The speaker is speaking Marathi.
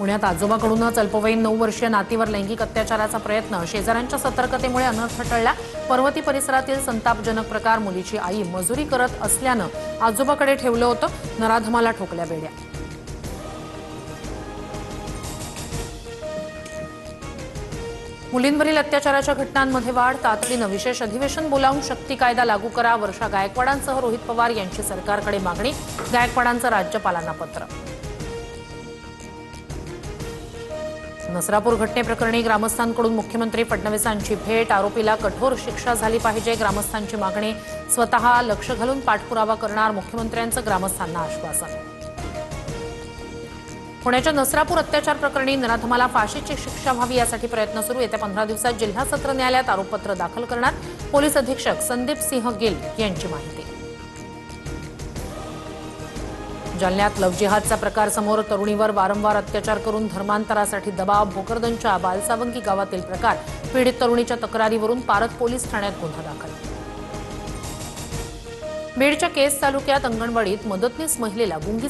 पुण्यात आजोबाकडूनच अल्पवयीन 9 वर्षीय नातीवर लैंगिक अत्याचाराचा प्रयत्न, शेजाऱ्यांच्या सतर्कतेमुळे अनर्थ टळला। पर्वती परिसरातील संतापजनक प्रकार, मुलीची आई मजुरी करत असल्यानं आजोबाकडे ठेवलं होतं, नराधमाला ठोकल्या बेड्या। मुलींवरील अत्याचाराच्या घटनांमध्ये वाढ, तातडीनं विशेष अधिवेशन बोलावून शक्ती कायदा लागू करा, वर्षा गायकवाडांसह रोहित पवार यांची सरकारकडे मागणी। गायकवाडांचं राज्यपालांना पत्र। नसरापूर घटनेप्रकरणी ग्रामस्थांकडून मुख्यमंत्री फडणवीसांची भेट, आरोपीला कठोर शिक्षा झाली पाहिजे, ग्रामस्थांची मागणी। स्वतः लक्ष घालून पाठपुरावा करणार, मुख्यमंत्र्यांचं ग्रामस्थांना आश्वासन। पुण्याच्या नसरापूर अत्याचार प्रकरणी नराधमाला फाशीची शिक्षा व्हावी यासाठी प्रयत्न सुरू। येत्या 15 दिवसात जिल्हा सत्र न्यायालयात आरोपपत्र दाखल करणार, पोलीस अधीक्षक संदीप सिंह गिल यांची माहिती। जालन्यात लव्ह जिहादचा प्रकार समोर, तरुणीवर वारंवार अत्याचार करून धर्मांतरासाठी दबाव। भोकरदनच्या बालसावंगी गावातील प्रकार, पीडित तरुणीच्या तक्रारीवरून पारत पोलीस ठाण्यात गुन्हा दाखल। बीडच्या केस तालुक्यात अंगणवाडीत मदतनीस महिलेला गुंगी